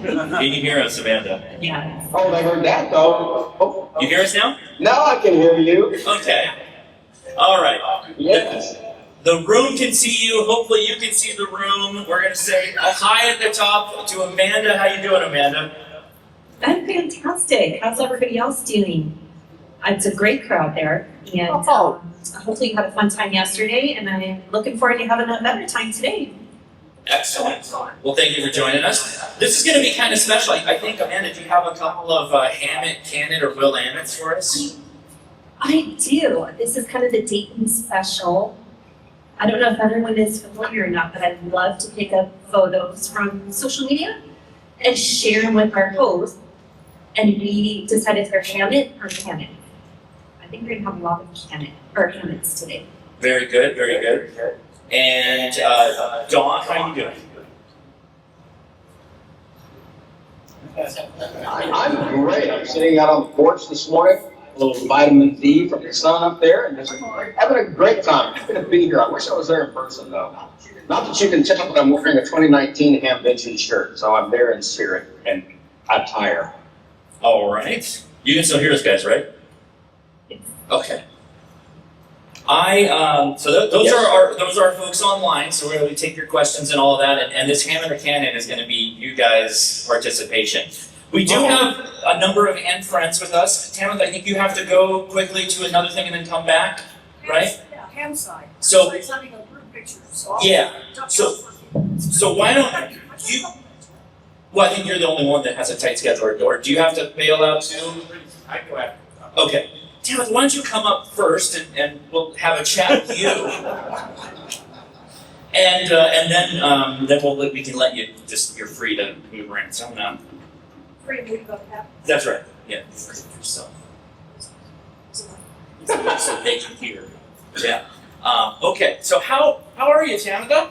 Can you hear us, Amanda? Yeah. Oh, they heard that though. Oh, You hear us now? now I can hear you. Okay. All right. Yes. The room can see you. Hopefully you can see the room. We're going to say a hi at the top to Amanda. How you doing, Amanda? I'm fantastic. How's everybody else doing? It's a great crowd there. And hopefully you had a fun time yesterday, and I'm looking forward to having a better time today. Excellent. Well, thank you for joining us. This is going to be kind of special. I think, Amanda, do you have a couple of Hammett, Cannon, or Will Ammets for us? I do. This is kind of the Dayton special. I don't know if everyone is familiar or not, but I'd love to pick up photos from social media and share them with our host. And we decided to Hammett or Cannon. I think we're gonna have a lot of Cannon or Hammets today. Very good, very good. And Dawn, how you doing? I'm great. I'm sitting out on the porch this morning, a little vitamin D from the sun up there, and just having a great time. Happy to be here. I wish I was there in person though. Not that you can tell, but I'm wearing a 2019 Hamvention shirt, so I'm there in spirit and attire. All right. You can still hear us, guys, right? Okay. Those are our folks online. So we're going to take your questions and all of that, and this Hammett or Cannon is going to be you guys' participation. We do have a number of hand friends with us. Tamara, I think you have to go quickly to another thing and then come back, right? Yeah, hand side. So- Hand side's having a group picture, so I'll Yeah. touch So- up for- So why don't you? Well, I think you're the only one that has a tight schedule. Or do you have to bail out too? Okay. Tamara, why don't you come up first and we'll have a chat with you. And then we can let you you're free to move around. So Free and leave up that. that's right. Yeah. So they can hear. Yeah. Okay. So how are you, Tamara?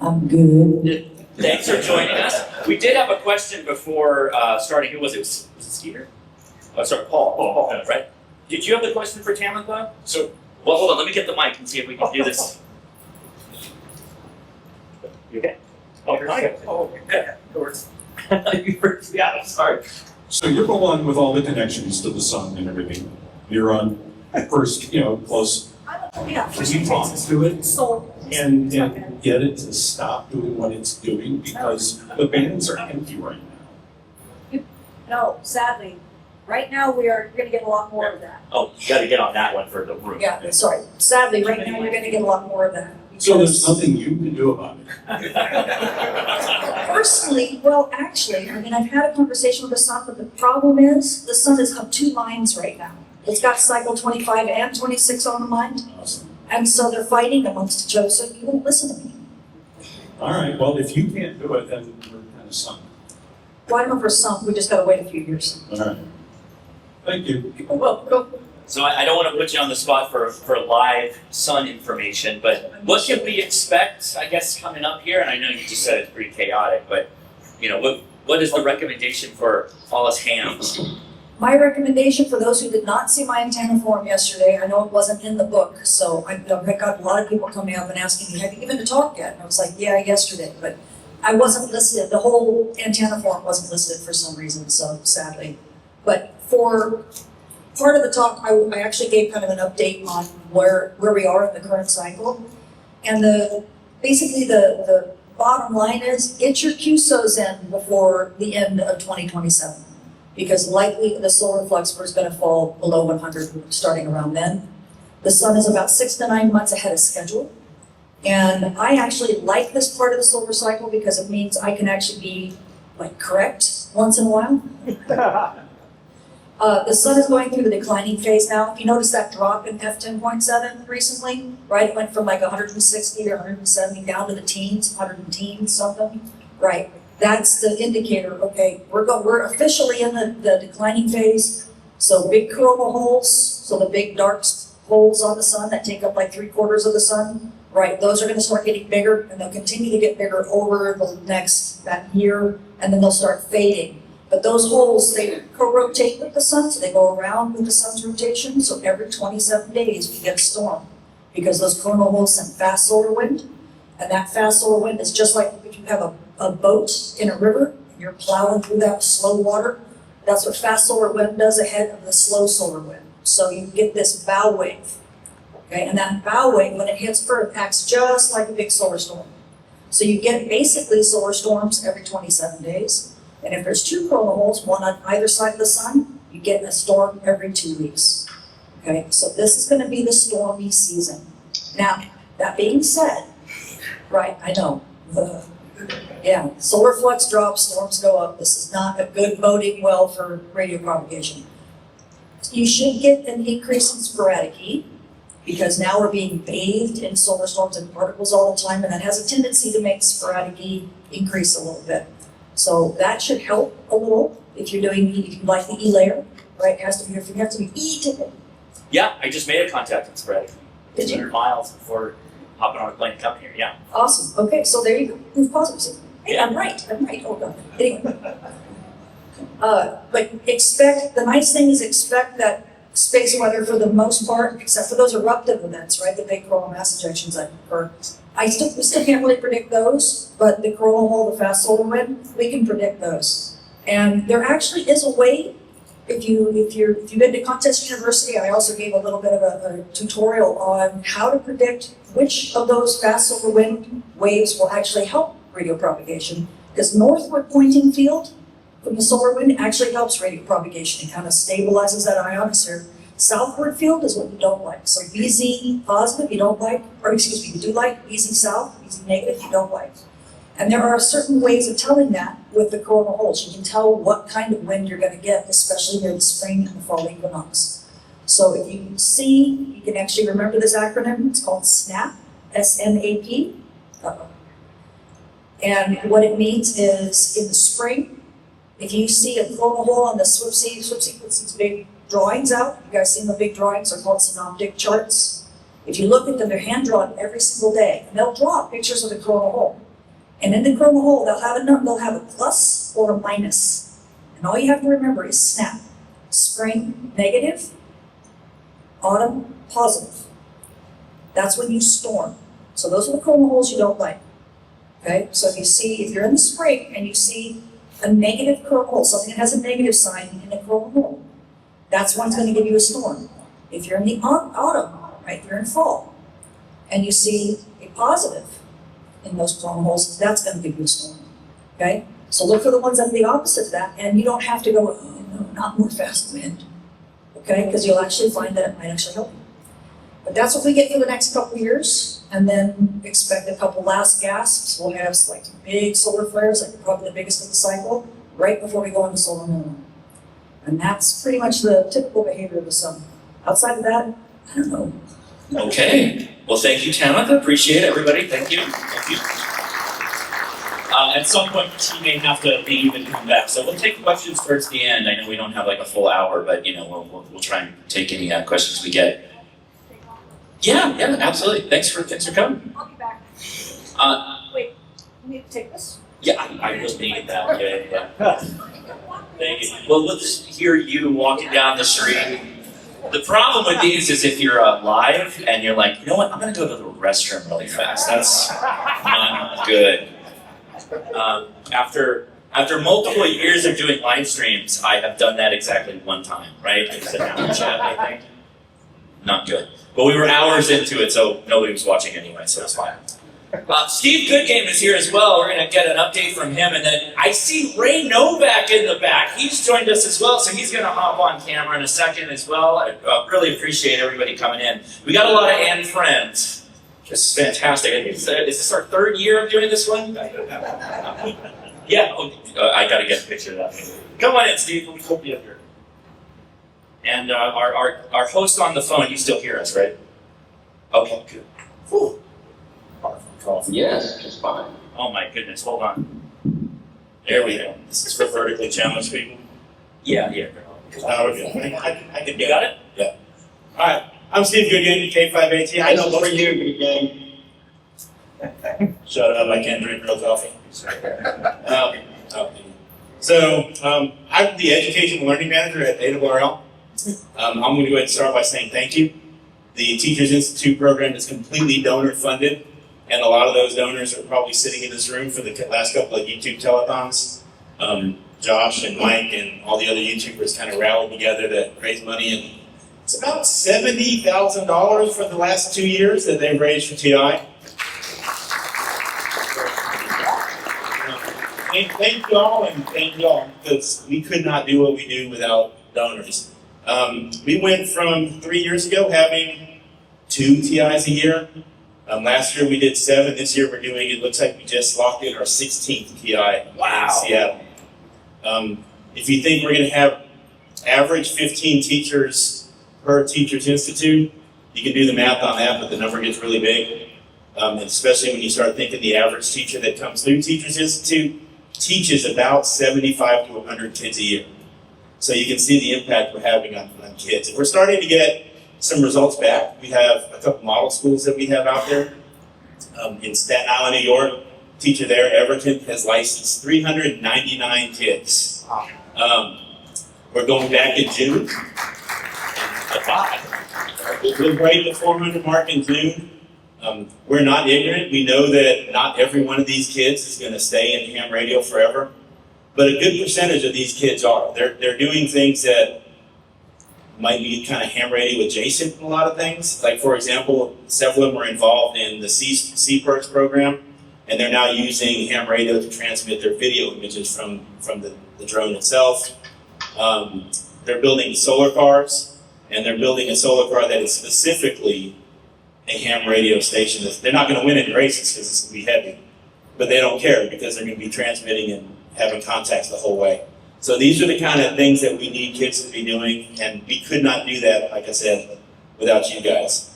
I'm good. Thanks for joining us. We did have a question before starting. Who was it? Was it Skeeter? Oh, sorry, Paul, right? Did you have the question for Tamara? Well, hold on. Let me get the mic and see if we can do this. You okay? Oh, hi. Oh, yeah. Yeah, I'm sorry. So you're the one with all the connections to the sun and everything. You're on first, close. Yeah. Can you talk to it So. and get it to stop doing what it's doing because the bands are empty right now? No, sadly, right now we're gonna get a lot more of that. Oh, you got to get on that one for the room. Yeah, sorry, sadly, right now you're gonna get a lot more of that. So there's nothing you can do about it. Personally, well, actually, I've had a conversation with the sun, but the problem is, the sun is on two lines right now. It's got cycle 25 and 26 on the mind, Awesome. and so they're fighting amongst each other, so you won't listen to me. All right, well, if you can't do it, then we're kind of sunk. Well, I don't know for some, we just gotta wait a few years. All right. Thank you. Well, go. So I don't want to put you on the spot for live sun information, but what can we expect, I guess, coming up here? And I know you just said it's pretty chaotic, but what is the recommendation for all us hams? My recommendation for those who did not see my antenna form yesterday, I know it wasn't in the book, so I got a lot of people coming up and asking me, have you given a talk yet? And I was like, yeah, yesterday, but I wasn't listed, the whole antenna form wasn't listed for some reason, so sadly. But for part of the talk, I actually gave kind of an update on where we are in the current cycle. And basically the bottom line is, get your QSOs in before the end of 2027. Because likely the solar flux is going to fall below 100 starting around then. The sun is about 6 to 9 months ahead of schedule. And I actually like this part of the solar cycle because it means I can actually be correct once in a while. The sun is going through the declining phase now. If you notice that drop in F10.7 recently, right? It went from 160 or 170 down to the teens, 110 something, right? That's the indicator, okay, we're officially in the declining phase. So big coronal holes, so the big dark holes on the sun that take up 3/4 of the sun, right? Those are gonna start getting bigger and they'll continue to get bigger over that year, and then they'll start fading. But those holes, they co-rotate with the sun, so they go around with the sun's rotation. So every 27 days we get a storm because those coronal holes send fast solar wind. And that fast solar wind is just like if you have a a boat in a river, and you're plowing through that slow water. That's what fast solar wind does ahead of the slow solar wind. So you get this bow wave. Okay, and that bow wave, when it hits Earth, acts just like a big solar storm. So you get basically solar storms every 27 days. And if there's two coronal holes, one on either side of the sun, you get a storm every 2 weeks. Okay, so this is gonna be the stormy season. Now, that being said, right, I know, yeah, solar flux drops, storms go up. This is not a good boding well for radio propagation. You should get an increase in sporadic heat because now we're being bathed in solar storms and particles all the time, and that has a tendency to make sporadic heat increase a little bit. So that should help a little if you're doing, if you like the E layer, right? It has to be, if you have to be E to Yeah, I just made a contact in sporadic. Did you? 200 miles before hopping on a plane to come here, yeah. Awesome. Okay, so there you go. Proof positive. Hey, I'm right. Oh, God. Anyway. But expect, the nice thing is expect that space weather for the most part, except for those eruptive events, right? The big coronal mass ejections that occur. We still can't really predict those, but the coronal hole, the fast solar wind, we can predict those. And there actually is a way, if you've been to Contest University, I also gave a little bit of a tutorial on how to predict which of those fast solar wind waves will actually help radio propagation. Because northward pointing field from the solar wind actually helps radio propagation. It kind of stabilizes that ionosphere. Southward field is what you don't like. So VZ positive you don't like, or excuse me, you do like, VZ south, VZ negative you don't like. And there are certain ways of telling that with the coronal holes. You can tell what kind of wind you're going to get, especially near the spring and the fall equinox. So if you see, you can actually remember this acronym. It's called SNAP, S-N-A-P. And what it means is in the spring, if you see a coronal hole on the SWPC puts these big drawings out. You guys seen the big drawings? They're called synoptic charts. If you look at them, they're hand drawn every single day. And they'll draw pictures of the coronal hole. And in the coronal hole, they'll have a plus or a minus. And all you have to remember is SNAP. Spring, negative. Autumn, positive. That's when you storm. So those are the coronal holes you don't like. Okay? So if you're in the spring and you see a negative coronal hole, something that has a negative sign in a coronal hole, that's when it's going to give you a storm. If you're in the autumn, right, you're in fall, and you see a positive in those coronal holes, that's going to give you a storm. Okay? So look for the ones that are the opposite of that, and you don't have to go, oh, no, not more fast wind. Okay? Because you'll actually find that it might actually help you. But that's what we get for the next couple of years, and then expect a couple last gasps. We'll have like big solar flares, like probably the biggest of the cycle, right before we go into solar minimum. And that's pretty much the typical behavior of the sun. Outside of that, I don't know. Okay. Well, thank you, Tamitha. Appreciate it, everybody. Thank you. Thank you. At some point, she may have to leave and come back, so we'll take questions towards the end. I know we don't have like a full hour, but we'll try and take any questions we get. Yeah, absolutely. Thanks for coming. I'll be back. Wait, you need to take this? Yeah, I just needed that. Yeah. Thank you. Well, we'll just hear you walking down the street. The problem with these is if you're live and you're like, you know what, I'm gonna go to the restroom really fast. That's not good. After multiple years of doing live streams, I have done that exactly one time, right? I sit down and chat, I think. Not good. But we were hours into it, so nobody was watching anyway, so it's fine. Steve Goodgame is here as well. We're going to get an update from him. And then I see Ray Novak in the back. He's joined us as well, so he's going to hop on camera in a second as well. I really appreciate everybody coming in. We got a lot of Ann friends. This is fantastic. Is this our third year of doing this one? Yeah. I got to get a picture of that. Come on in, Steve. We'll put you up here. And our host on the phone, you still hear us, right? Okay, good. Whew. Yes, just fine. Oh my goodness, hold on. There we go. This is for vertically challenged people. Yeah. You got it? Yeah. All right. I'm Steve Goodgame, K5AT. I know This is most for of you, you. game. Shut up! I can't drink real coffee. So I'm the Education and Learning Manager at ARRL. I'm going to go ahead and start by saying thank you. The Teachers Institute program is completely donor funded, And a lot of those donors are probably sitting in this room for the last couple of YouTube telethons. Josh and Mike and all the other YouTubers kind of rallied together to raise money, and it's about $70,000 for the last 2 years that they've raised for TI. Thank y'all, and thank y'all, because we could not do what we do without donors. We went from 3 years ago having 2 TIs a year. Last year we did 7. This year we're doing, it looks like we just locked in our 16th TI in Seattle. If you think we're going to have average 15 teachers per Teachers Institute, you can do the math on that, but the number gets really big. And especially when you start thinking the average teacher that comes through Teachers Institute teaches about 75 to 100 kids a year. So you can see the impact we're having on kids. And we're starting to get some results back. We have a couple model schools that we have out there. In Staten Island, New York, teacher there, Everton, has licensed 399 kids. We're going back in June. We'll break the 400 mark in June. We're not ignorant. We know that not every one of these kids is going to stay in ham radio forever, but a good percentage of these kids are. They're doing things that might be kind of ham radio adjacent in a lot of things. Like, for example, several of them are involved in the CPERS program, and they're now using ham radio to transmit their video images from the drone itself. They're building solar cars, and they're building a solar car that is specifically a ham radio station. They're not going to win any races because it's going to be heavy, but they don't care because they're going to be transmitting and having contacts the whole way. So these are the kind of things that we need kids to be doing, and we could not do that, like I said, without you guys.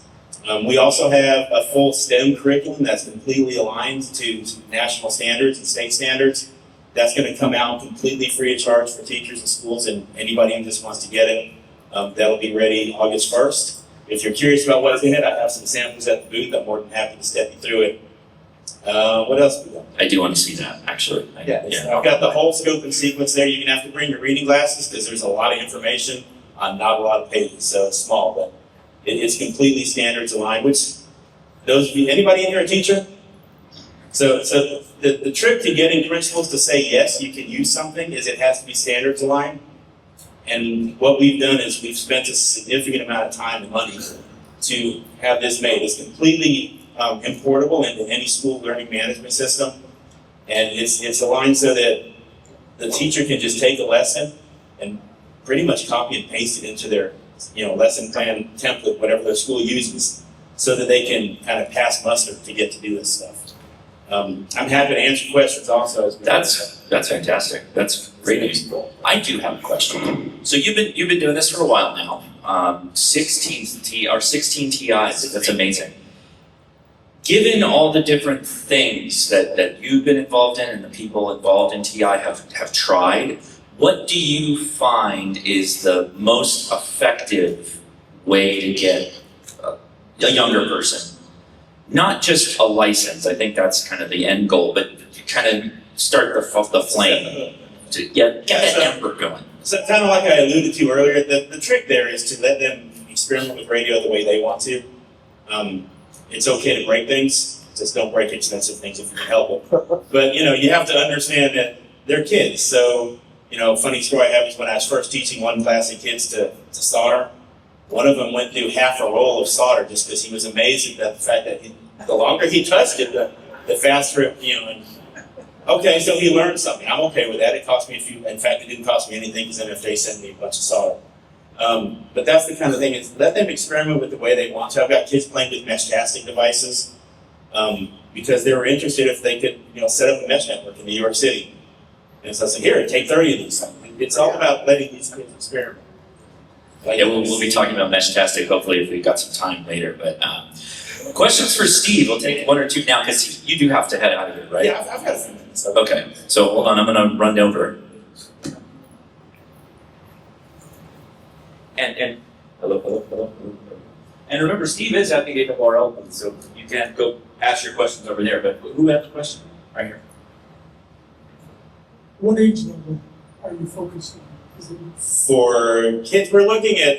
We also have a full STEM curriculum that's completely aligned to national standards and state standards. That's going to come out completely free of charge for teachers and schools, and anybody who just wants to get it. That'll be ready August 1st. If you're curious about what's in it, I have some samples at the booth. I'm more than happy to step you through it. What else we got? I do want to see that, actually. I've got the whole scope and sequence there. You're going to have to bring your reading glasses because there's a lot of information on not a lot of pages, so it's small, but it's completely standards aligned, which those of you, anybody in here a teacher? So the trick to getting principals to say, yes, you can use something is it has to be standards aligned. And what we've done is we've spent a significant amount of time and money to have this made. It's completely importable into any school learning management system. And it's aligned so that the teacher can just take a lesson and pretty much copy and paste it into their lesson plan template, whatever their school uses, so that they can kind of pass muster to get to do this stuff. I'm happy to answer questions also. That's fantastic. That's great news. I do have a question. So you've been doing this for a while now. 16 TIs. That's amazing. Given all the different things that you've been involved in and the people involved in TI have tried, what do you find is the most effective way to get a younger person? Not just a license, I think that's kind of the end goal, but kind of start the flame to get that ember going. So kind of like I alluded to earlier, the trick there is to let them experiment with radio the way they want to. It's okay to break things, just don't break expensive things if you can help it. But you have to understand that they're kids. So funny story I have is when I was first teaching one class of kids to solder, one of them went through half a roll of solder just because he was amazed at the fact that the longer he touched it, the faster it, Okay, so he learned something. I'm okay with that. It cost me a few. In fact, it didn't cost me anything because MFA sent me a bunch of solder. But that's the kind of thing, is let them experiment with the way they want to. I've got kids playing with mesh casting devices because they were interested if they could, set up a mesh network in New York City. And so I said, here, take 30 of these. It's all about letting these kids experiment. Yeah, we'll be talking about mesh casting hopefully if we've got some time later. But questions for Steve. We'll take one or two now because you do have to head out of here, right? Yeah, I've got a few minutes. Okay, so hold on, I'm gonna run over. And hello. And remember, Steve is at the ARL, so you can go ask your questions over there. But who has a question? Right here. What age level are you focused on? Is it For kids, we're looking at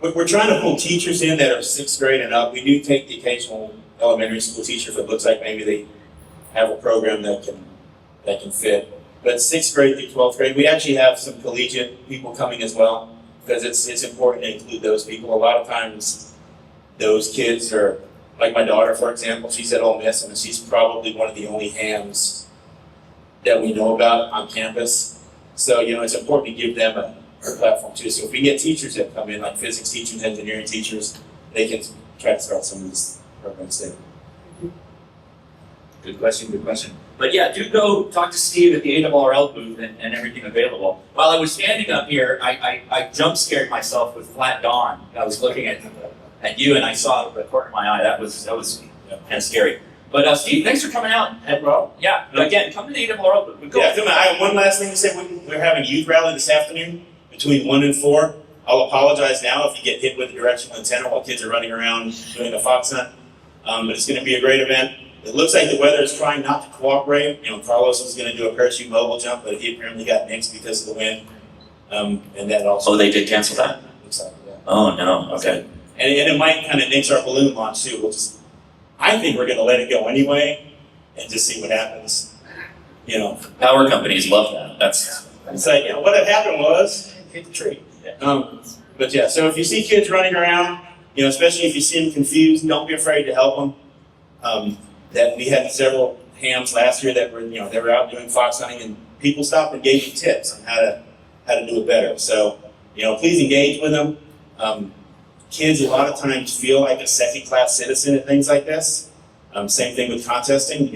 we're trying to pull teachers in that are sixth grade and up. We do take the occasional elementary school teacher if it looks like maybe they have a program that can fit. But sixth grade through 12th grade, we actually have some collegiate people coming as well, because it's important to include those people. A lot of times, those kids are, like my daughter, for example, she's at Ole Miss, and she's probably one of the only hams that we know about on campus. So, it's important to give them a platform too. So if we get teachers that come in, like physics teachers, engineering teachers, they can try to start some of these programs there. Good question. But yeah, do go talk to Steve at the ARRL booth and everything available. While I was standing up here, I jump scared myself with Flat Dawn. I was looking at you and I saw the corner of my eye. That was kind of scary. But Steve, thanks for coming out. Yeah, again, come to the ARRL booth. Go. Yeah, I have one last thing to say. We're having a youth rally this afternoon between 1 and 4. I'll apologize now if you get hit with a directional antenna while kids are running around doing a fox hunt. But it's going to be a great event. It looks like the weather is trying not to cooperate. Carlos was going to do a parachute mobile jump, but he apparently got nixed because of the wind. And that also. Oh, they did cancel that? Looks like, yeah. Oh no. Okay. And it might kind of nix our balloon launch too. I think we're going to let it go anyway and just see what happens. Power companies love that. It's like, what had happened was hit the tree. But yeah, so if you see kids running around, especially if you see them confused, don't be afraid to help them. That we had several hams last year that were, they were out doing fox hunting, and people stopped and gave them tips on how to do it better. So, please engage with them. Kids a lot of times feel like a second-class citizen at things like this. Same thing with contesting.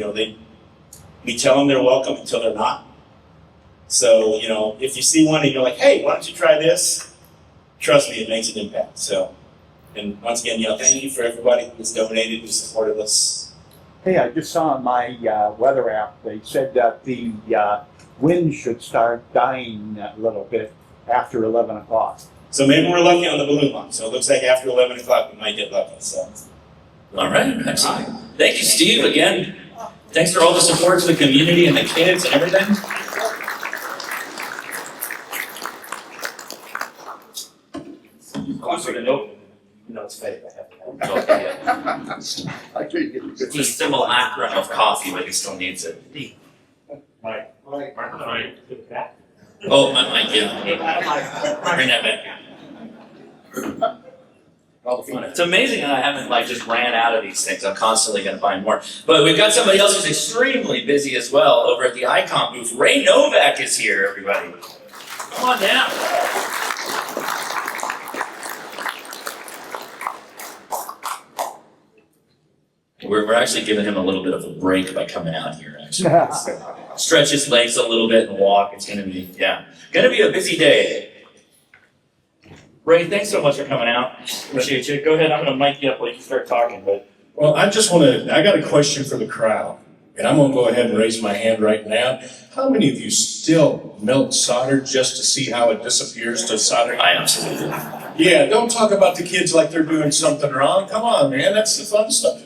We tell them they're welcome until they're not. So, if you see one and you're like, hey, why don't you try this? Trust me, it makes an impact. So, and once again, thank you for everybody who's donated, who supported us. Hey, I just saw on my weather app, they said that the wind should start dying a little bit after 11 o'clock. So maybe we're lucky on the balloon launch. So it looks like after 11 o'clock we might get lucky. So. All right, excellent. Thank you, Steve, again. Thanks for all the support to the community and the kids and everything. It's fake. It's a simulacrum of coffee, but he still needs it. Oh, my mic, yeah. Bring that back. It's amazing that I haven't just ran out of these things. I'm constantly going to find more. But we've got somebody else who's extremely busy as well over at the ICOM booth. Ray Novak is here, everybody. Come on down. We're actually giving him a little bit of a break by coming out here, actually. Stretch his legs a little bit and walk. It's going to be a busy day. Ray, thanks so much for coming out. Appreciate you. Go ahead, I'm going to mic you up while you start talking. Well, I got a question for the crowd, and I'm going to go ahead and raise my hand right now. How many of you still melt solder just to see how it disappears to solder? I absolutely. Yeah, don't talk about the kids like they're doing something wrong. Come on, man, that's the fun stuff.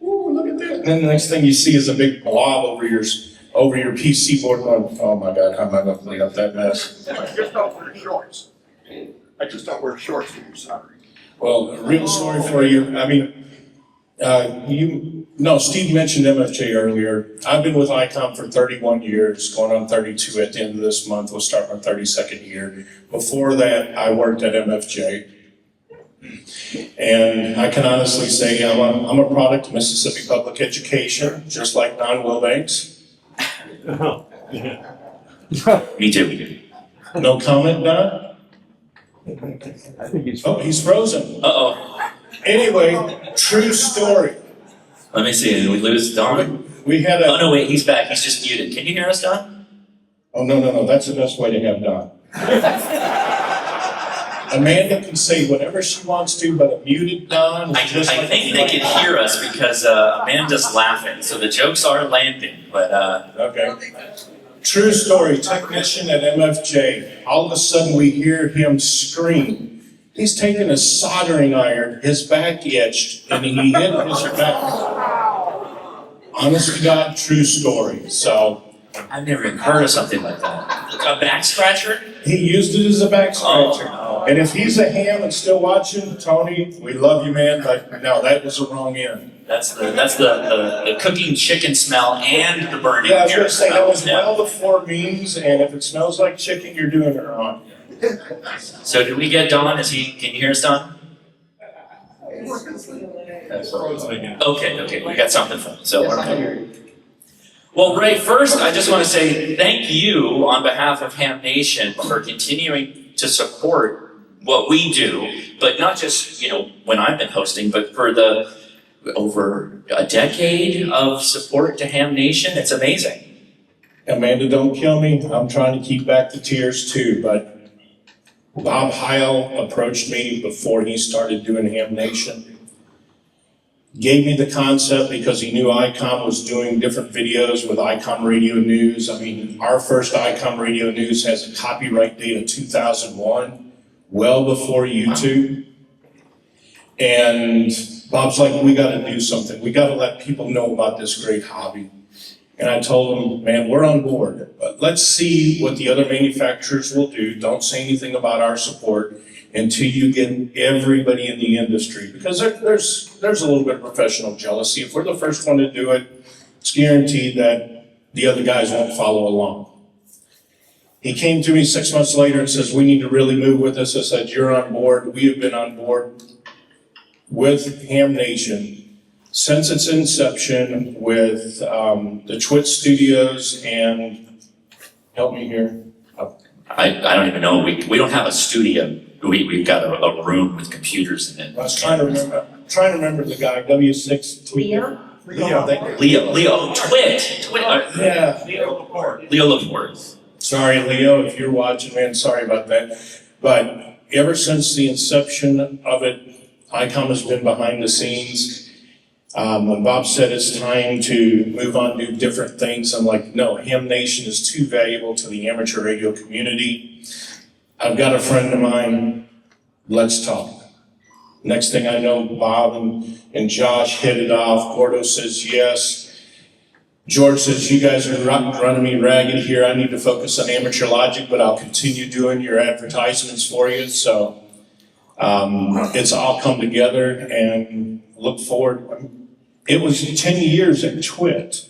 Ooh, look at that. And then the next thing you see is a big blob over your PC board going, oh my God, how am I going to clean up that mess? I just don't wear shorts. I just don't wear shorts when you're soldering. Well, a real story for you. Steve mentioned MFJ earlier. I've been with ICOM for 31 years, going on 32 at the end of this month. We'll start my 32nd year. Before that, I worked at MFJ. And I can honestly say I'm a product of Mississippi Public Education, just like Don Wilbanks. Me too. No comment, Don? I think he's. Oh, he's frozen. Uh-oh. Anyway, true story. Let me see. Did we lose Don? We had Oh, no, wait. He's back. He's just muted. Can you hear us, Don? Oh, no. That's the best way to have Don. Amanda can say whatever she wants to, but a muted Don. I think they can hear us because Amanda's laughing. So the jokes are landing. But Okay. True story, technician at MFJ. All of a sudden we hear him scream. He's taken a soldering iron, his back itched, and he hit his back. Honest to God, true story. So I've never even heard of something like that. A back scratcher? he used it as a back Oh, scratcher. no. And if he's a ham and still watching, Tony, we love you, man, but no, that was the wrong end. That's the cooking chicken smell and the burning. Yeah, I was gonna hair say, that smell. was Yeah. well before memes, and if it smells like chicken, you're doing it wrong. So did we get Don? Can you hear us, Don? Okay, we got something from him, so we're okay. Well, Ray, first, I just want to say thank you on behalf of Ham Nation for continuing to support what we do, but not just, when I've been hosting, but for the over a decade of support to Ham Nation. It's amazing. Amanda, don't kill me, I'm trying to keep back the tears too, but Bob Heil approached me before he started doing Ham Nation. Gave me the concept because he knew ICOM was doing different videos with ICOM Radio News. I mean, our first ICOM Radio News has a copyright date of 2001, well before YouTube. And Bob's like, we gotta do something. We gotta let people know about this great hobby. And I told him, man, we're on board, but let's see what the other manufacturers will do. Don't say anything about our support until you get everybody in the industry, because there's a little bit of professional jealousy. If we're the first one to do it, it's guaranteed that the other guys won't follow along. He came to me 6 months later and says, we need to really move with this. I said, you're on board. We have been on board with Ham Nation since its inception with the Twit Studios and, help me here. I don't even know. We don't have a studio. We've got a room with computers in it. I was trying to remember the guy, W6. Leo? Leo, Twit. Yeah. Leo Laporte. Sorry, Leo, if you're watching, man, sorry about that. But ever since the inception of it, ICOM has been behind the scenes. When Bob said it's time to move on, do different things, I'm like, no, Ham Nation is too valuable to the amateur radio community. I've got a friend of mine, let's talk. Next thing I know, Bob and Josh hit it off. Gordo says yes. George says, you guys are running me ragged here. I need to focus on Amateur Logic, but I'll continue doing your advertisements for you. So it's all come together and look forward. It was 10 years at Twit.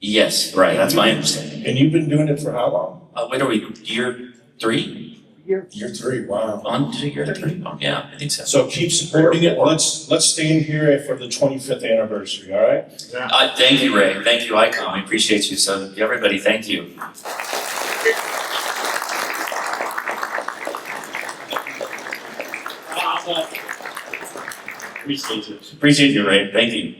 Yes, right. That's my understanding. And you've been doing it for how long? When are we? Year 3? Year 3, wow. On to year 3? Oh, yeah, I think so. So keep supporting it. Let's stay in here for the 25th anniversary, all right? Thank you, Ray. Thank you, ICOM. I appreciate you. So, everybody, thank you. Appreciate you, Ray. Thank you.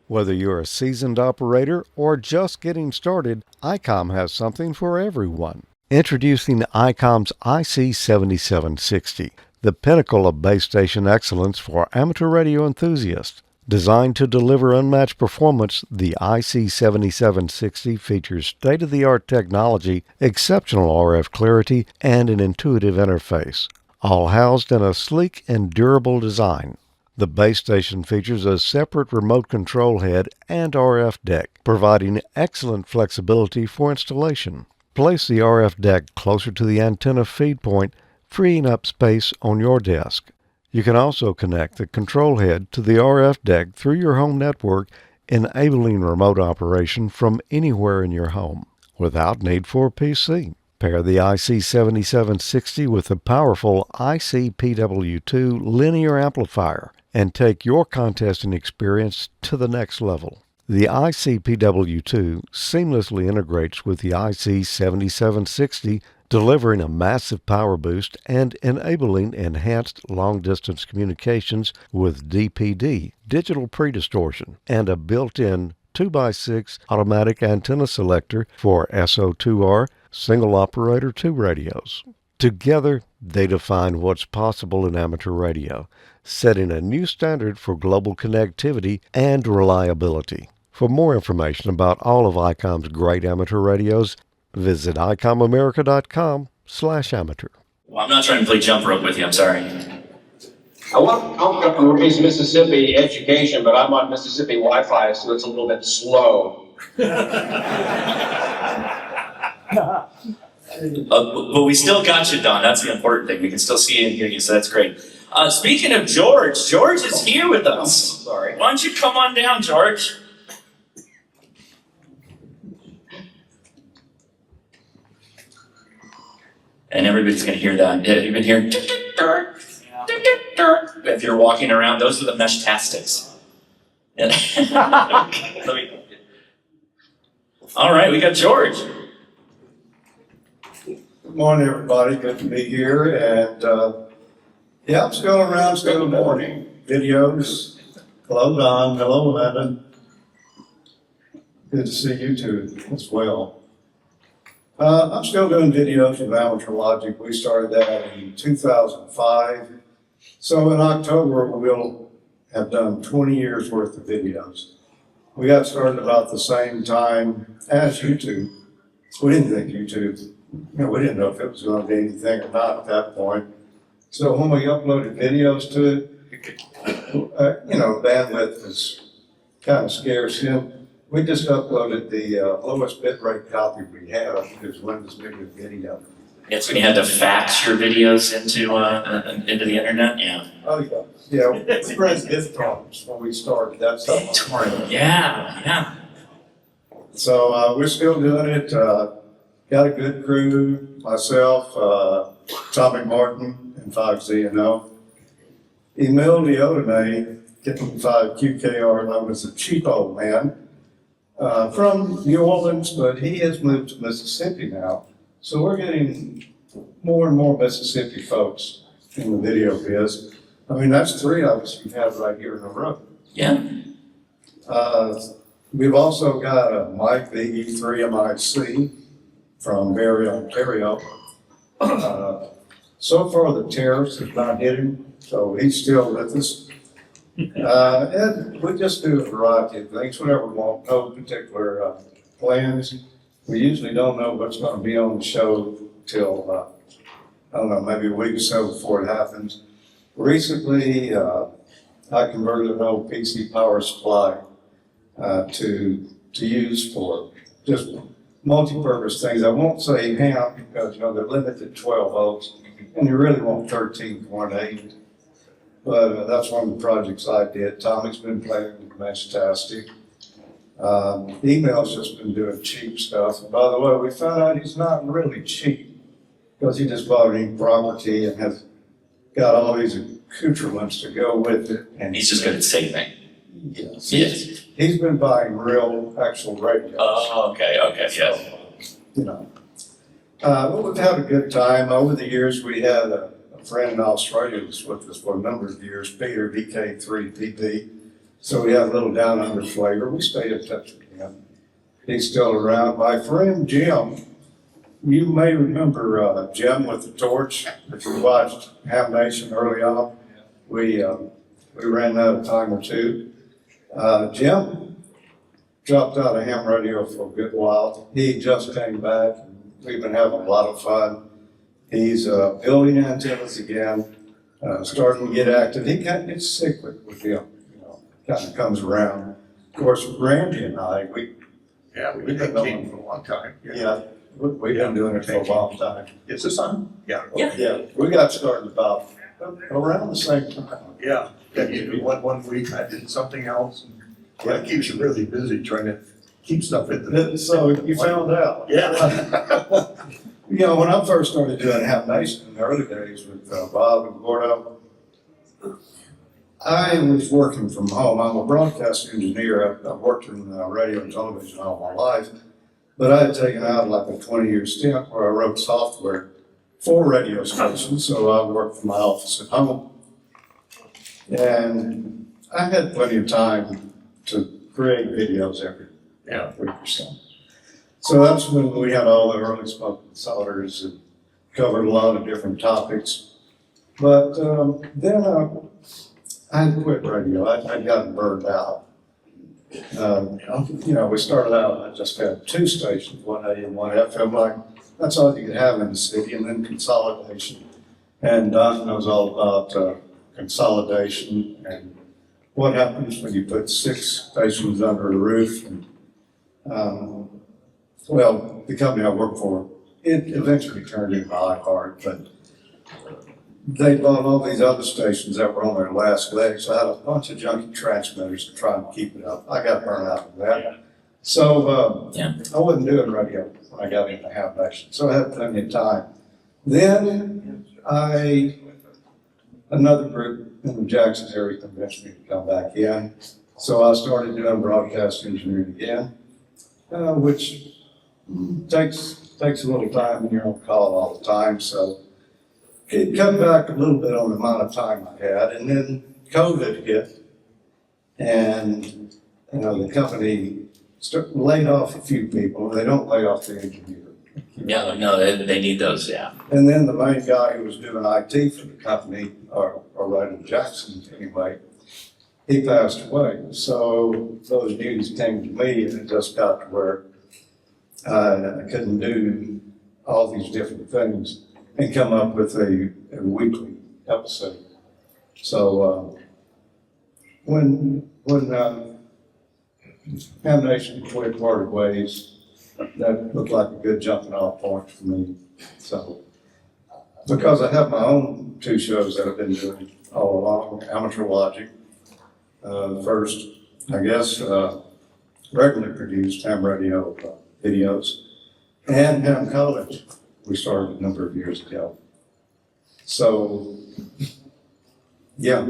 Whether you're a seasoned operator or just getting started, ICOM has something for everyone. Introducing ICOM's IC7760, the pinnacle of base station excellence for amateur radio enthusiasts. Designed to deliver unmatched performance, the IC7760 features state-of-the-art technology, exceptional RF clarity, and an intuitive interface, all housed in a sleek and durable design. The base station features a separate remote control head and RF deck, providing excellent flexibility for installation. Place the RF deck closer to the antenna feed point, freeing up space on your desk. You can also connect the control head to the RF deck through your home network, enabling remote operation from anywhere in your home without need for a PC. Pair the IC7760 with the powerful ICPW2 linear amplifier and take your contesting experience to the next level. The ICPW2 seamlessly integrates with the IC7760, delivering a massive power boost and enabling enhanced long-distance communications with DPD, digital pre-distortion, and a built-in 2x6 automatic antenna selector for SO2R single operator 2 radios. Together, they define what's possible in amateur radio, setting a new standard for global connectivity and reliability. For more information about all of ICOM's great amateur radios, visit icomamerica.com/amateur. Well, I'm not trying to play jump rope with you. I'm sorry. I want to come from Northeast Mississippi education, but I'm on Mississippi Wi-Fi, so it's a little bit slow. But we still got you, Don. That's the important thing. We can still see you and hear you, so that's great. Speaking of George is here with us. Sorry. Why don't you come on down, George? And everybody's gonna hear that. Yeah, you've been hearing. If you're walking around, those are the mesh-tastics. And all right, we got George. Good morning, everybody. Good to be here. And yeah, I'm still around, still morning. Videos. Hello, Don. Hello, Evan. Good to see you two as well. I'm still doing videos with Amateur Logic. We started that in 2005. So in October, we'll have done 20 years worth of videos. We got started about the same time as YouTube. We didn't think YouTube, we didn't know if it was going to be anything or not at that point. So when we uploaded videos to it, bandwidth was kind of scarce. We just uploaded the lowest bitrate copy we had, because Windows Video. It's when you had to fax your videos into the internet. Yeah. Oh yeah, yeah. We ran BitTorrents when we started. That's BitTorrent. Yeah. So we're still doing it. Got a good crew. Myself, Tommy Martin, and 5ZNO. Emil Diodene, getting 5QKR, known as a cheap old man. From New Orleans, but he has moved to Mississippi now. So we're getting more and more Mississippi folks in the video biz. I mean, that's 3 of us you have right here in a row. Yeah. We've also got a Mike VE3MIC from Barrie, Ontario. So far the tariffs have not hit him, so he's still with us. And we just do a variety of things, whatever we want, no particular plans. We usually don't know what's going to be on the show till, I don't know, maybe a week or so before it happens. Recently, I converted an old PC power supply to use for just multi-purpose things. I won't say ham because, they're limited to 12 volts and you really want 13.8. But that's one of the projects I did. Tommy's been playing with Mesh-tastic. Email's just been doing cheap stuff. And by the way, we found out he's not really cheap because he just bought any property and has got all these accoutrements to go with it. And He's just good at saving. Yes. Yes. He's been buying real, actual radios. Oh, okay, yes. Well, we've had a good time. Over the years, we had a friend in Australia was with us for a number of years, Peter VK3PP. So we have a little down under flavor. We stayed in touch with him. He's still around. My friend Jim, you may remember Jim with the torch. If you watched Ham Nation early on, we ran that a time or two. Jim dropped out of ham radio for a good while. He just came back. We've been having a lot of fun. He's building antennas again, starting to get active. He kind of gets sick with him, kind of comes around. Of course, Randy and I, we've been knowing for a long time. Yeah, we've been doing it for a long time. Is this on? Yeah. Yeah, we got started about around the same time. Yeah. You do one week, I did something else. That keeps you really busy trying to keep stuff in the. So you found out. Yeah. When I first started doing Ham Nation in the early days with Bob and Gordo, I was working from home. I'm a broadcast engineer. I've worked in radio and television all my life, but I had taken out like a 20-year stint where I wrote software for radio stations, so I worked from my office at home. And I had plenty of time to create videos every week or so. So that's when we had all the early smoke consoliders and covered a lot of different topics. But then I had quit radio. I'd gotten burned out. We started out, I just had 2 stations, 1 AM, 1 FM. Like, that's all you could have in the city, and then consolidation. And Don knows all about consolidation and what happens when you put 6 stations under a roof. And, the company I work for it eventually turned into iHeart, but they bought all these other stations that were on their last legs. So I had a bunch of junky transmitters to try and keep it up. I got burned out with that. So I wasn't doing radio when I got into Ham Nation, so I had plenty of time. Then another group in the Jackson area convinced me to come back in. So I started doing broadcast engineering again, which takes a little time when you're on call all the time. So it cut back a little bit on the amount of time I had, and then COVID hit, and the company laid off a few people. They don't lay off the engineer. Yeah, no, they need those, yeah. And then the main guy who was doing IT for the company, or right in Jackson anyway, he passed away. So those duties came to me, and it just got to where I couldn't do all these different things and come up with a weekly episode. So when Ham Nation quit parted ways, that looked like a good jumping off point for me. So because I have my own 2 shows that I've been doing all along, Amateur Logic, first, I guess, regularly produced ham radio videos, and Ham College, we started a number of years ago. So, yeah,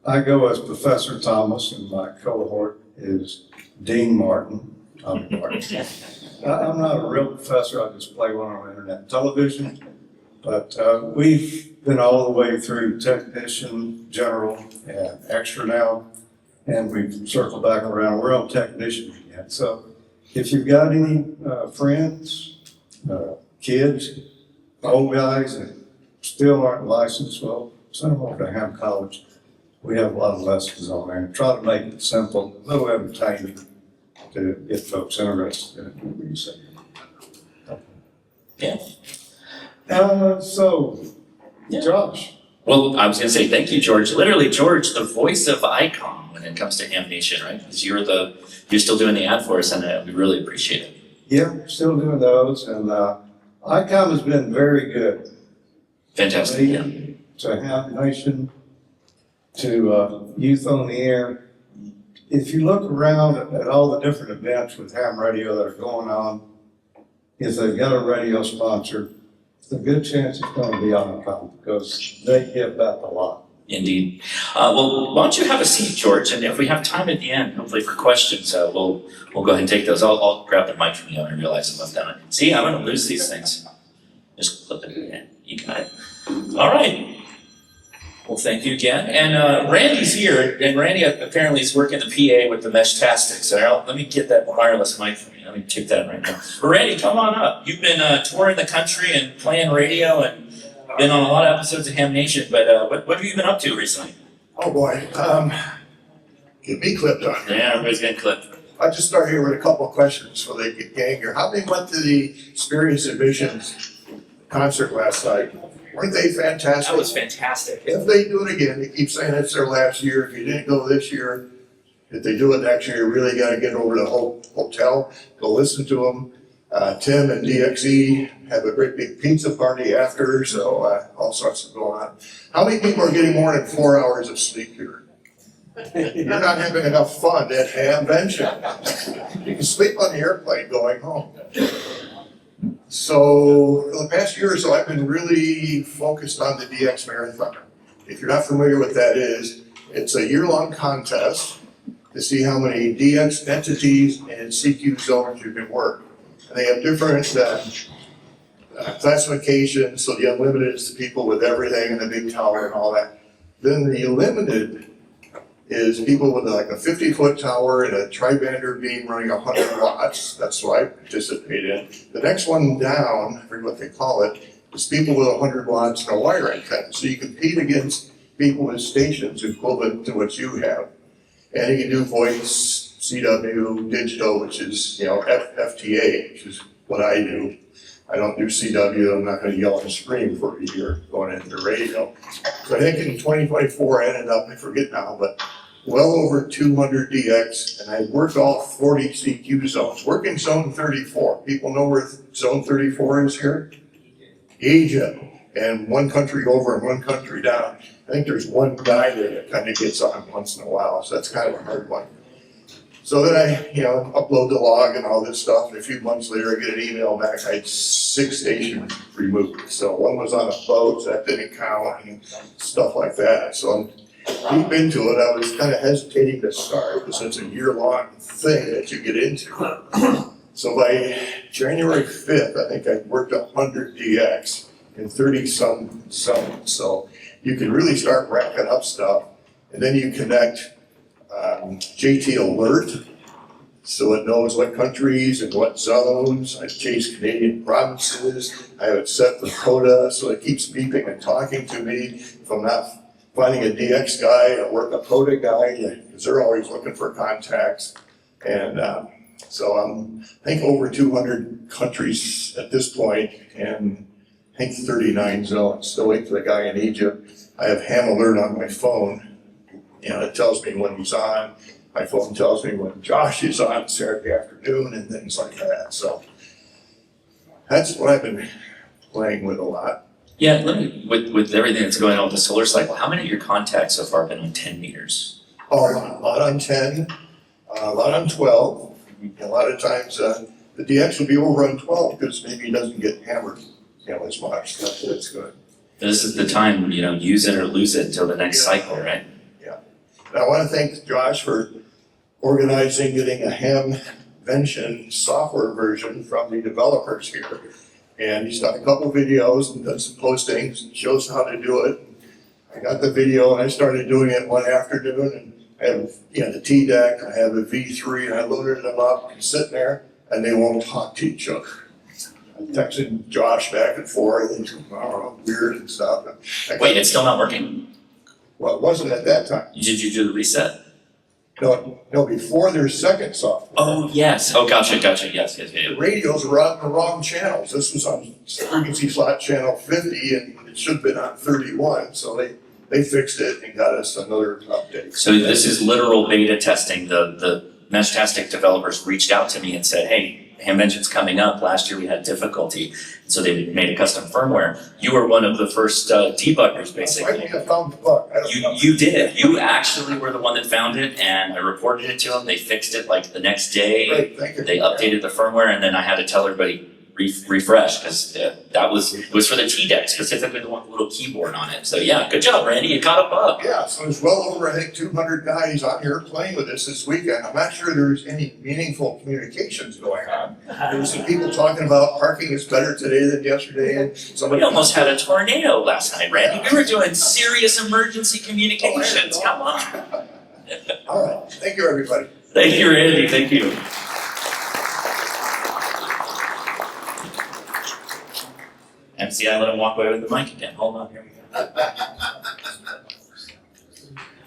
I go as Professor Thomas, and my cohort is Dean Martin. I'm not a real professor, I just play one on internet and television, but we've been all the way through technician, general, and extra now, and we've circled back around. We're on technician again. So if you've got any friends, kids, old guys that still aren't licensed, well, send them over to Ham College. We have a lot of lessons on there. Try to make it simple, a little entertaining to get folks interested in it, what you say. Yeah. So, Josh. Well, I was going to say thank you, George. Literally, George, the voice of ICOM when it comes to Ham Nation, right? Because you're still doing the ad for us, and we really appreciate it. Yeah, still doing those, and ICOM has been very good. Fantastic. Yeah. To Ham Nation, to Youth on the Air. If you look around at all the different events with ham radio that are going on, if they've got a radio sponsor, it's a good chance it's going to be ICOM because they give back a lot. Indeed. Well, why don't you have a seat, George? And if we have time at the end, hopefully for questions, we'll go ahead and take those. I'll grab the mic from you. I realize I left that on. See, I'm going to lose these things. Just clip it in. You got it. All right. Well, thank you again. And Randy's here, and Randy apparently is working the PA with the Mesh-tastic. So let me get that wireless mic from you. Let me check that right now. But Randy, come on up. You've been touring the country and playing radio and been on a lot of episodes of Ham Nation, but what have you been up to recently? Oh boy, get me clipped on. Yeah, everybody's getting clipped. I just started here with a couple of questions for the gang here. How many went to the Experience Emissions concert last night? Weren't they fantastic? That was fantastic. If they do it again, they keep saying it's their last year. If you didn't go this year, if they do it next year, you really got to get over to the hotel, go listen to them. Tim and DXE have a great big pizza party after, so all sorts of going on. How many people are getting more than 4 hours of sleep here? You're not having enough fun at Hamvention. You can sleep on the airplane going home. So for the past year or so, I've been really focused on the DX Marathon. If you're not familiar with that is, it's a year-long contest to see how many DX entities and CQ zones you can work. And they have different classifications, so the unlimited is the people with everything and the big tower and all that. Then the limited is people with like a 50-foot tower and a tri-bander beam running 100 watts. That's what I participate in. The next one down, I forget what they call it, is people with 100 watts and a wire antenna. So you compete against people with stations equivalent to what you have. And you can do voice, CW, digital, which is, FTA, which is what I do. I don't do CW, I'm not gonna yell and scream for a year going into the radio. So I think in 2024, I ended up, I forget now, but well over 200 DX, and I worked all 40 CQ zones, working zone 34. People know where zone 34 is here? Asia, and one country over and one country down. I think there's one guy there that kind of gets on once in a while, so that's kind of a hard one. So then I, upload the log and all this stuff, and a few months later I get an email back, I had 6 stations removed. So one was on a boat, so that didn't count, and stuff like that. So I'm deep into it, I was kind of hesitating to start, because it's a year-long thing that you get into. So by January 5th, I think I worked 100 DX in 30-some zones. So you can really start racking up stuff, and then you connect JT Alert, so it knows what countries and what zones. I chase Canadian provinces. I have it set for quota, so it keeps beeping and talking to me. If I'm not finding a DX guy, I work a quota guy, because they're always looking for contacts. And so I'm, I think, over 200 countries at this point, and I think 39 zones. Still waiting for the guy in Egypt. I have Ham Alert on my phone. It tells me when he's on. My phone tells me when Josh is on Saturday afternoon and things like that. So that's what I've been playing with a lot. Yeah, let me, with everything that's going on with the solar cycle, how many of your contacts so far have been on 10 meters? Oh, a lot on 10, a lot on 12. A lot of times the DX will be over on 12 because maybe he doesn't get hammered as much. That's good. This is the time, use it or lose it until the next cycle, right? And I want to thank Josh for organizing getting a Hamvention software version from the developers here. And he's done a couple videos and done some postings and shows how to do it. I got the video and I started doing it one afternoon, and I have the T-Deck, I have the V3, and I loaded them up and sitting there, and they won't talk to each other. I'm texting Josh back and forth, and weird and stuff. Wait, it's still not working? Well, it wasn't at that time. Did you do the reset? No, before their second software. Oh, yes. Oh, gotcha. Yes. The radios were on the wrong channels. This was on frequency slot channel 50, and it should have been on 31, so they fixed it and got us another update. So this is literal beta testing. The Meshtastic developers reached out to me and said, hey, Hamvention's coming up. Last year we had difficulty, so they made a custom firmware. You were one of the first debuggers, basically. I think I found the bug. You did. You actually were the one that found it, and I reported it to them. They fixed it like the next day. Great, thank you. They updated the firmware, and then I had to tell everybody refresh, because it was for the T-Deck, specifically the one with the little keyboard on it. So yeah, good job, Randy. You caught a bug. Yeah, so there's well over, I think, 200 guys on here playing with this weekend. I'm not sure there's any meaningful communications going on. There's some people talking about parking is better today than yesterday, and somebody. We almost had a tornado last night, Randy. We were doing serious emergency communications. Come on. All right, thank you, everybody. Thank you, Randy. Thank you. MC, I let him walk away with the mic again. Hold on, here we go.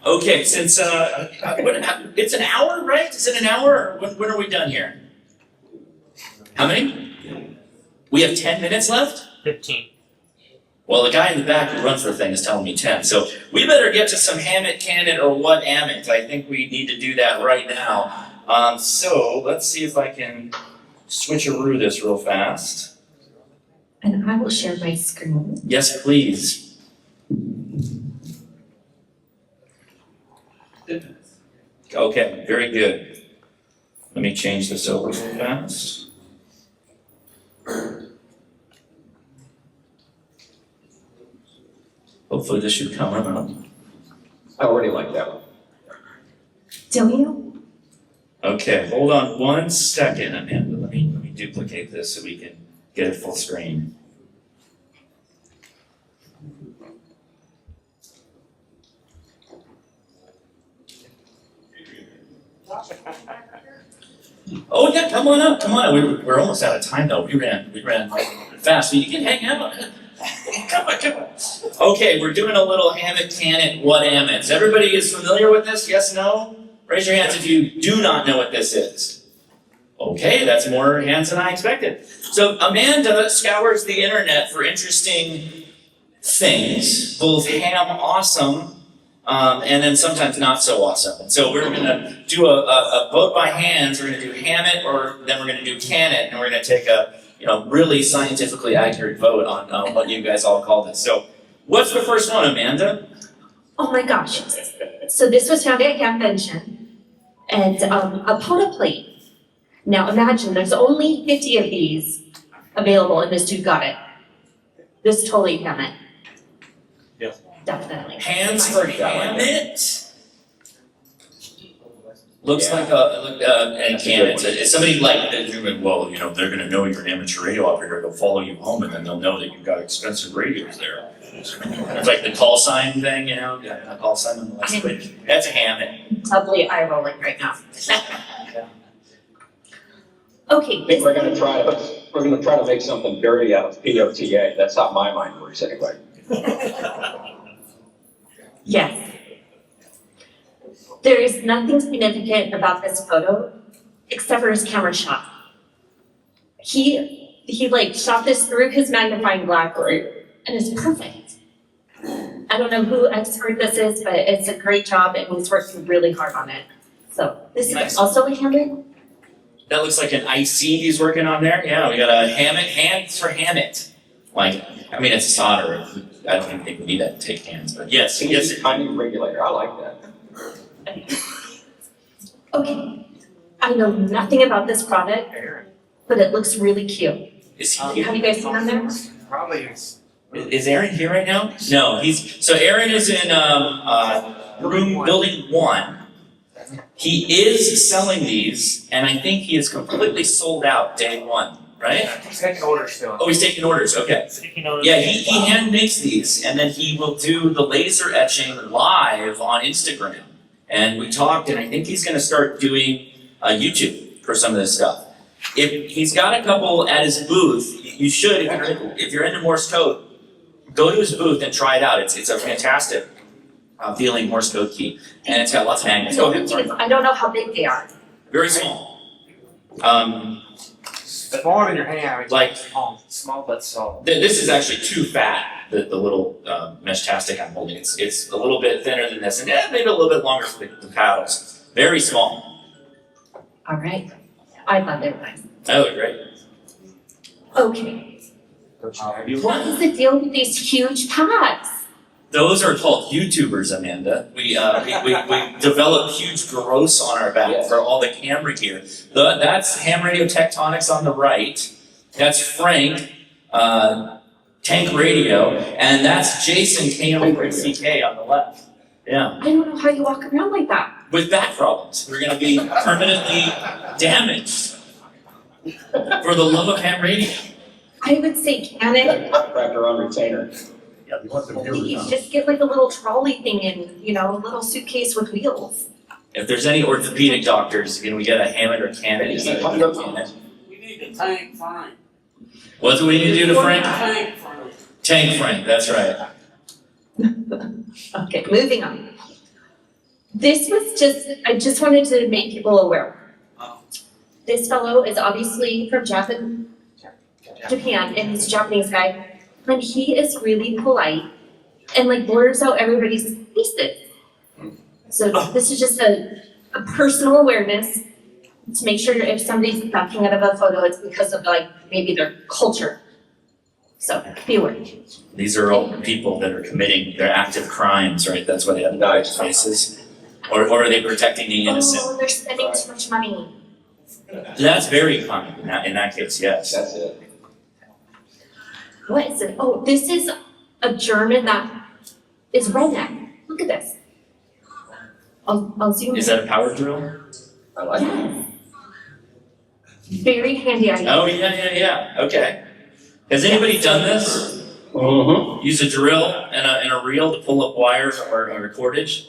Okay, since it's an hour, right? Is it an hour, or when are we done here? How many? We have 10 minutes left? 15. Well, the guy in the back who runs the thing is telling me 10. So we better get to some Hammett, Cannon, or what Amit. I think we need to do that right now. So let's see if I can switcheroo this real fast. And I will share my screen. Yes, please. Okay, very good. Let me change this over real fast. Hopefully this should come up. I already like that one. Don't you? Okay, hold on 1 second, Amanda. Let me duplicate this so we can get it full screen. Oh yeah, come on up. We're almost out of time though. We ran fast. So you can hang out. Come on. Okay, we're doing a little Hammett, Cannon, what Ammets. Everybody is familiar with this? Yes, no? Raise your hands if you do not know what this is. Okay, that's more hands than I expected. So Amanda scours the internet for interesting things, both ham awesome and then sometimes not so awesome. And so we're gonna do a vote by hands. We're gonna do Hammett, or then we're gonna do Canon, and we're gonna take a really scientifically accurate vote on what you guys all call this. So, what's the first one, Amanda? Oh my gosh. So this was found at Convention, and a Poda plate. Now imagine there's only 50 of these available, and this dude got it. This totally Hammett. Yes. Definitely. Hands for Hammett? Looks like and Canon. It's somebody like well, they're gonna know you're an amateur radio operator. They'll follow you home, and then they'll know that you've got expensive radios there. It's like the call sign thing, a call sign on the license plate. That's a Hammett. Probably eye rolling right now. Okay. I think we're gonna try to make something dirty out of POTA. That's how my mind works anyway. Yes. There is nothing significant about this photo except for his camera shot. He shot this through his magnifying glass and it's perfect. I don't know who expert this is, but it's a great job and he's working really hard on it. So this Nice. is also a Hammett. That looks like an IC he's working on there. Yeah, we got a Hammett, hands for Hammett. It's a solder. I don't even think we need that to take hands, but yes. It's a tiny regulator. I like that. Okay. I know nothing about this product, but it looks really cute. Is Have he? you guys seen him there? Probably is. Is Aaron here right now? No, Aaron is in building 1. He is selling these, and I think he is completely sold out day 1, right? He's taking orders still. Oh, he's taking orders. Okay. Yeah, he hand makes these, and then he will do the laser etching live on Instagram. And we talked, and I think he's going to start doing YouTube for some of this stuff. If he's got a couple at his booth, you should, if you're into Morse code, go to his booth and try it out. It's a fantastic feeling Morse code key, and it's got lots of magnets. Go ahead. Sorry. I don't know how big they are. Very small. Smaller than your hand. It's Like- small but solid. This is actually too fat. The little mesh tastic I'm holding. It's a little bit thinner than this, and maybe a little bit longer for the paddles. Very small. All right. I thought they were nice. That look great. Okay. What is the deal with these huge pads? Those are called YouTubers, Amanda. We develop huge growths on our back for all the camera gear. That's Ham Radio Tectonics on the right. That's Frank, Tank Radio, and that's Jason KM3CK on the left. Yeah. I don't know how you walk around like that. With back problems. We're gonna be permanently damaged. For the love of ham radio. I would say Canon, Cracker on retainer. please just get like a little trolley thing and, a little suitcase with wheels. If there's any orthopedic doctors, can we get a Hammett or Canon? We need a tank Frank. What do we need to do to Frank? Tank Frank. Tank Frank, that's right. Okay, moving on. This was I just wanted to make people aware. This fellow is obviously from Japan, and he's a Japanese guy, and he is really polite and blurs out everybody's faces. So this is just a personal awareness to make sure if somebody's backing out of a photo, it's because of maybe their culture. So be aware. These are all people that are committing their active crimes, right? That's why they have nice faces. Or are they protecting the innocent? Oh, they're spending too much money. That's very common in that case, yes. That's it. What is it? Oh, this is a German that is redneck. Look at this. I'll zoom in. Is that a power drill? I like it. Yes. Very handy idea. Oh, yeah, okay. Has anybody done this? Mm-hmm. Use a drill and a reel to pull up wires or cordage?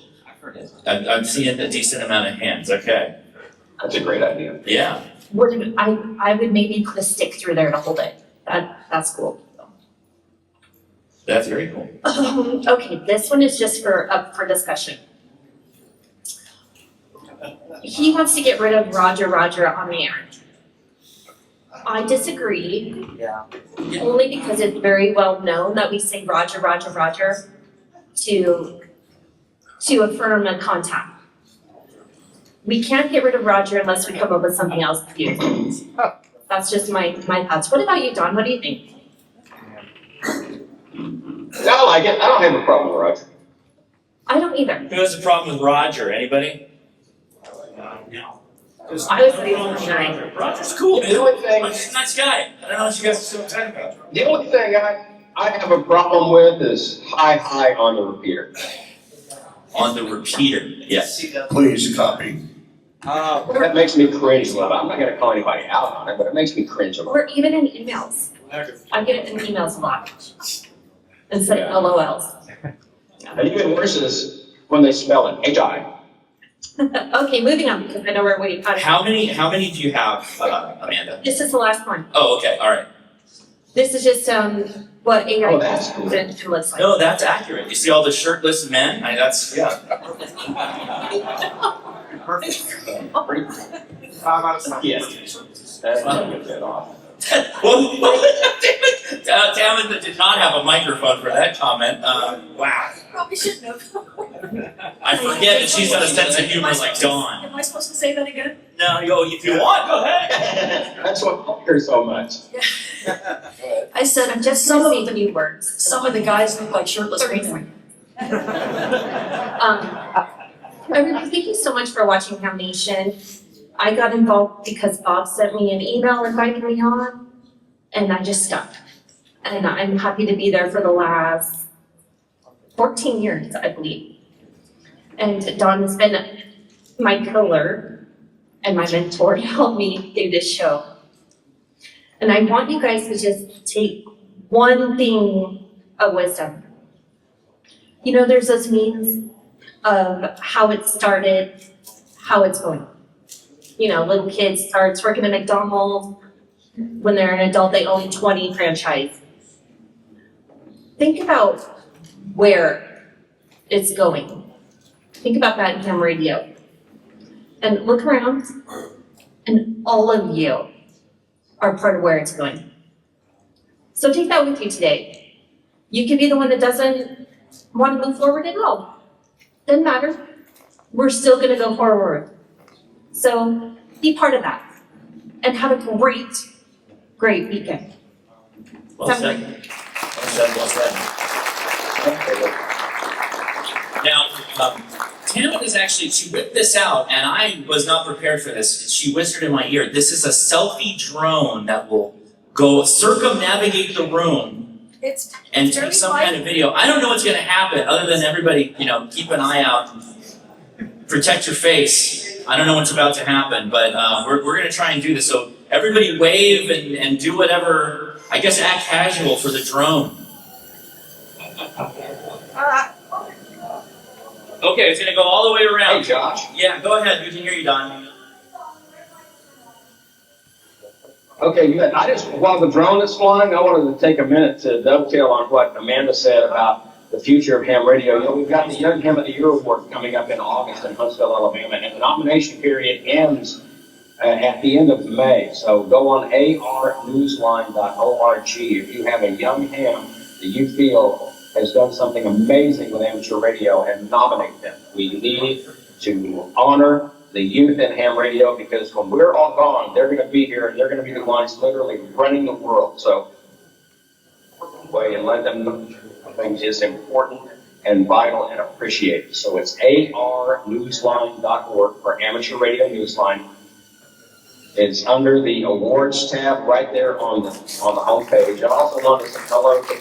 I'm seeing a decent amount of hands, okay. That's a great idea. Yeah. I would maybe put a stick through there to hold it. That's cool. That's very cool. Okay, this one is just for up for discussion. He wants to get rid of Roger on the air. I disagree. Yeah. Only because it's very well known that we say Roger to to affirm a contact. We can't get rid of Roger unless we come up with something else to use. That's just my thoughts. What about you, Don? What do you think? I like it. I don't have a problem with Roger. I don't either. Who has a problem with Roger? Anybody? No. I was thinking Roger. Roger's cool, The dude. only thing, Roger's a nice guy. I don't know what you guys are so excited about. the only thing I have a problem with is hi on the repeater. On the repeater, yes. Please copy. That makes me cringe a little. I'm not gonna call anybody out on it, but it makes me cringe a little. Or even in emails. I get it in emails a lot. Instead of LOLs. And even worse is when they spell it, H-I. Okay, moving on, because I know we're waiting. How many do you have, Amanda? This is the last one. Oh, okay, all right. This is just, what AI Oh, that's cool. looks like. No, that's accurate. You see all the shirtless men? That's, yeah. Five out of seven. Yes. That's not good at all. Well, Tammy did not have a microphone for that comment. Wow. Probably shouldn't have. I forget that she's got a sense of humor like Dawn. Am I supposed to say that again? No, if you want, go ahead. That's what I hear so much. I said, I'm just some gonna of say new words. some of the guys look like shirtless Thirty women. Everybody, thank you so much for watching Ham Nation. I got involved because Bob sent me an email inviting me on, and I just stuck. And I'm happy to be there for the last 14 years, I believe. And Dawn has been my pillar and my mentor to help me do this show. And I want you guys to just take one thing of wisdom. You know, there's those memes of how it started, how it's going. You know, little kid starts working at McDonald's. When they're an adult, they own 20 franchises. Think about where it's going. Think about that in ham radio. And look around, and all of you are part of where it's going. So take that with you today. You could be the one that doesn't want to move forward at all. Doesn't matter. We're still going to go forward. So be part of that and have a great weekend. Well said. Well said. Now, Tammy is actually, she whipped this out, and I was not prepared for this. She whispered in my ear, this is a selfie drone that will go circumnavigate the room It's and very take some kind of video. I don't know what's gonna happen, other than everybody, keep an eye out, protect your face. I don't know what's about to happen, but we're gonna try and do this. So everybody wave and do whatever, I guess act casual for the drone. Okay, it's gonna go all the way around. Hey, Josh. Yeah, go ahead, we can hear you, Don. Okay, good. While the drone is flying, I wanted to take a minute to dovetail on what Amanda said about the future of ham radio. We've got the Young Ham of the Year Award coming up in August in Huntsville, Alabama, and the nomination period ends at the end of May. So go on arnewsline.org if you have a young ham that you feel has done something amazing with amateur radio, and nominate them. We need to honor the youth in ham radio, because when we're all gone, they're going to be here and they're going to be the ones literally running the world. So, and let them know things is important and vital and appreciated. So it's arnewsline.org for Amateur Radio Newsline. It's under the awards tab right there on the homepage. I also want to say hello to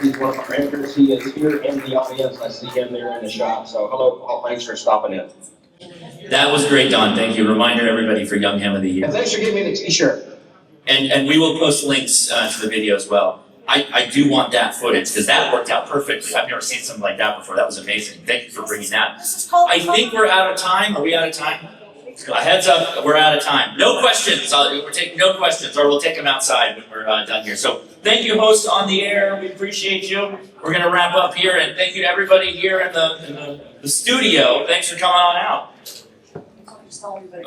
he's one of our editors. He is here in the audience. I see him there in the shop. So hello, Paul. Thanks for stopping in. That was great, Don. Thank you. Reminder, everybody, for Young Ham of the Year. And thanks for giving me the T-shirt. And we will post links to the video as well. I do want that footage, because that worked out perfectly. I've never seen something like that before. That was amazing. Thank you for bringing that. I think we're out of time. Are we out of time? A heads up, we're out of time. No questions. We're taking no questions, or we'll take them outside when we're done here. So thank you, hosts on the air. We appreciate you. We're going to wrap up here, and thank you to everybody here in the studio. Thanks for coming on out.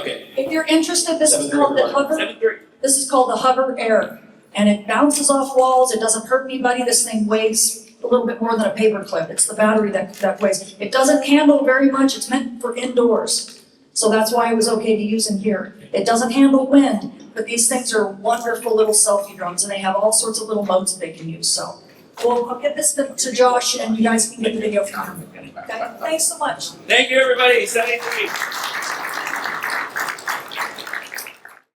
Okay. If you're interested, this is called the Hover. 7:30. This is called the Hover Air, and it bounces off walls. It doesn't hurt anybody. This thing weighs a little bit more than a paper clip. It's the battery that weighs. It doesn't handle very much. It's meant for indoors. So that's why it was okay to use in here. It doesn't handle wind, but these things are wonderful little selfie drones, and they have all sorts of little modes that they can use, so. Well, I'll get this to Josh, and you guys can get the video from him. Okay, thanks so much. Thank you, everybody. 73.